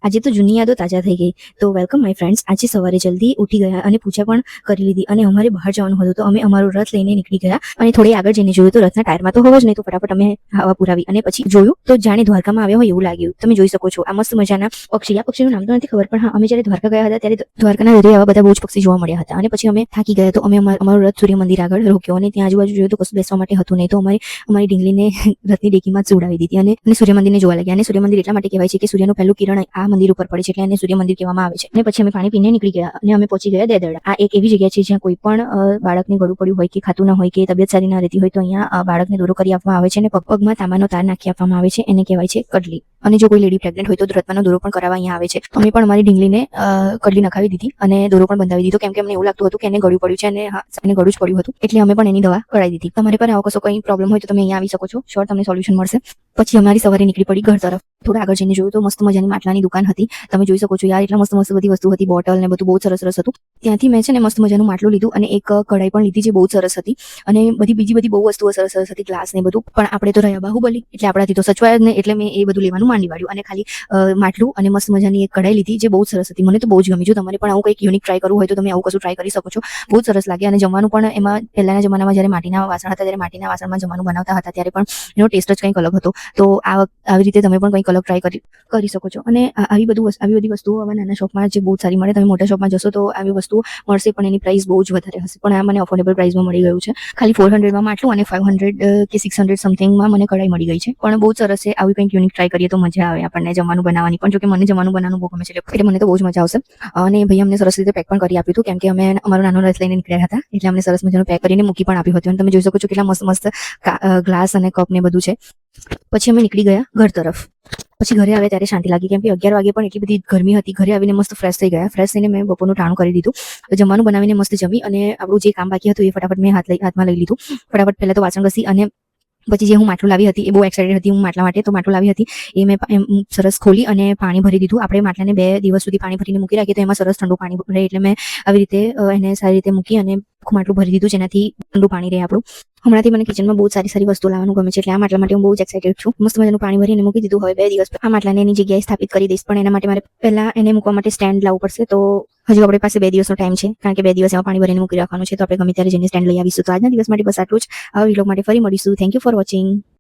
આજે તો જૂની યાદો તાજા થઈ ગઈ. તો વેલકમ માય ફ્રેન્ડ્સ. આજે સવારે જલ્દી ઉઠી ગયા અને પૂજા પણ કરી લીધી અને અમારે બહાર જવાનું હતું, તો અમે અમારો રથ લઈને નીકળી ગયા અને થોડી આગળ જઈને જોયું તો રથના ટાયરમાં તો હવા જ નહીં, તો ફટાફટ અમે હવા પુરાવી અને પછી જોયું તો જાણે દ્વારકામાં આવ્યા હોય એવું લાગ્યું. તમે જોઈ શકો છો આ મસ્ત મજાના પક્ષી. આ પક્ષીનું નામ તો નથી ખબર, પણ હા, અમે જ્યારે દ્વારકા ગયા હતા ત્યારે દ્વારકાના દરિયા આવા બધા બહુ જ પક્ષી જોવા મળ્યા હતા. અને પછી અમે થાકી ગયા તો અમે અમારો રથ સૂર્ય મંદિર આગળ રોક્યો અને ત્યાં આજુબાજુ જોયું તો કશું બેસવા માટે હતું નહીં, તો અમારી ઢીંગલીને રથની ડેકીમાં જ જોડાવી દીધી અને સૂર્ય મંદિરને જોવા લાગ્યા. અને સૂર્ય મંદિર એટલા માટે કહેવાય છે કે સૂર્યનું પહેલું કિરણ આ મંદિર ઉપર પડે છે, એટલે એને સૂર્ય મંદિર કહેવામાં આવે છે. અને પછી અમે પાણી પીને નીકળી ગયા અને અમે પહોંચી ગયા દેદરડા. આ એક એવી જગ્યા છે જ્યાં કોઈ પણ બાળકને ગળું પડ્યું હોય કે ખાતું ના હોય કે તબિયત સારી ના રહેતી હોય તો અહીંયા બાળકને દોરો કરી આપવામાં આવે છે અને પગમાં તાંબાનો તાર નાખી આપવામાં આવે છે, એને કહેવાય છે કડલી. અને જો કોઈ લેડી પ્રેગ્નન્ટ હોય તો રથમાંનો દોરો પણ કરાવવા અહીંયા આવે છે. અમે પણ અમારી ઢીંગલીને કડલી નખાવી દીધી અને દોરો પણ બંધાવી દીધો, કેમ કે અમને એવું લાગતું હતું કે એને ગળું પડ્યું છે અને એને ગળું જ પડ્યું હતું, એટલે અમે પણ એની દવા કરાવી દીધી. તમારે પણ આવો કશો કોઈ પ્રોબ્લેમ હોય તો તમે અહીંયા આવી શકો છો, શ્યોર તમને સોલ્યુશન મળશે. પછી અમારી સવારે નીકળી પડી ઘર તરફ. થોડા આગળ જઈને જોયું તો મસ્ત મજાની માટલાની દુકાન હતી. તમે જોઈ શકો છો યાર, એટલા મસ્ત મસ્ત બધી વસ્તુ હતી, બોટલ ને બધું બહુ સરસ સરસ હતું. ત્યાંથી મેં છે ને મસ્ત મજાનું માટલું લીધું અને એક કઢાઈ પણ લીધી જે બહુ સરસ હતી, અને બીજી બધી બહુ વસ્તુઓ સરસ સરસ હતી, ગ્લાસ ને બધું. પણ આપણે તો રહ્યા બાહુબલી, એટલે આપણાથી તો સચવાય જ નહીં, એટલે મેં એ બધું લેવાનું માંડી વાળ્યું અને ખાલી માટલું અને મસ્ત મજાની એક કઢાઈ લીધી જે બહુ સરસ હતી. મને તો બહુ જ ગમી. જો તમારે પણ આવું કંઈક યુનિક ટ્રાય કરવું હોય તો તમે આવું કશું ટ્રાય કરી શકો છો, બહુ સરસ લાગે. અને જમવાનું પણ એમાં પહેલાના જમાનામાં જ્યારે માટીના વાસણ હતા ત્યારે માટીના વાસણમાં જમવાનું બનાવતા હતા ત્યારે પણ એનો ટેસ્ટ જ કંઈક અલગ હતો. તો આવી રીતે તમે પણ કંઈક અલગ ટ્રાય કરી શકો છો. અને આવી બધી વસ્તુઓ આવા નાના શોપમાં જે બહુ સારી મળે. તમે મોટા શોપમાં જશો તો આવી વસ્તુઓ મળશે પણ એની પ્રાઇસ બહુ જ વધારે હશે, પણ આ મને અફોર્ડેબલ પ્રાઇસમાં મળી ગયું છે. ખાલી 400માં માટલું અને 500 કે 600 સમથિંગમાં મને કઢાઈ મળી ગઈ છે. પણ બહુ સરસ છે. આવી કંઈક યુનિક ટ્રાય કરીએ તો મજા આવે આપણને જમવાનું બનાવવાની પણ. જો કે મને જમવાનું બનાવવાનું બહુ ગમે છે, એટલે મને તો બહુ જ મજા આવશે. અને ભાઈ અમને સરસ રીતે પેક પણ કરી આપ્યું હતું, કેમ કે અમે અમારો નાનો રથ લઈને નીકળ્યા હતા, એટલે અમને સરસ મજાનું પેક કરીને મૂકી પણ આપ્યું હતું. અને તમે જોઈ શકો છો કેટલા મસ્ત મસ્ત ગ્લાસ અને કપ ને બધું છે. પછી અમે નીકળી ગયા ઘર તરફ. પછી ઘરે આવ્યા ત્યારે શાંતિ લાગી, કેમ કે 11 વાગે પણ એટલી બધી ગરમી હતી. ઘરે આવીને મસ્ત ફ્રેશ થઈ ગયા. ફ્રેશ થઈને મેં બપોરનું ટાણું કરી દીધું, જમવાનું બનાવીને મસ્ત જમી અને આપણું જે કામ બાકી હતું એ ફટાફટ મેં હાથમાં લઈ લીધું. ફટાફટ પહેલા તો વાસણ ઘસી અને પછી જે હું માટલું લાવી હતી, એ બહુ એક્સાઇટેડ હતી હું માટલા માટે, તો માટલું લાવી હતી એ મેં સરસ ખોલી અને પાણી ભરી દીધું. આપણે માટલાને 2 દિવસ સુધી પાણી ભરીને મૂકી રાખીએ તો એમાં સરસ ઠંડુ પાણી રહે, એટલે મેં આવી રીતે એને સારી રીતે મૂકી અને માટલું ભરી દીધું, જેનાથી ઠંડુ પાણી રહે આપણું. હમણાંથી મને કિચનમાં બહુ સારી વસ્તુ લાવવાનું ગમે છે, એટલે આ માટલા માટે હું બહુ જ એક્સાઇટેડ છું. મસ્ત મજાનું પાણી ભરીને મૂકી દીધું. હવે 2 દિવસ આ માટલાને એની જગ્યાએ સ્થાપિત કરી દઈશ, પણ એના માટે મારે પહેલા એને મૂકવા માટે સ્ટેન્ડ લાવવું પડશે. તો હજુ આપણી પાસે 2 દિવસનો ટાઈમ છે, કારણ કે 2 દિવસ એમાં પાણી ભરીને મૂકી રાખવાનું છે, તો આપણે ગમે ત્યારે જઈને સ્ટેન્ડ લઈ આવીશું. તો આજના દિવસ માટે બસ આટલું જ. આવા વિડીયો માટે ફરી મળીશું. Thank you for watching.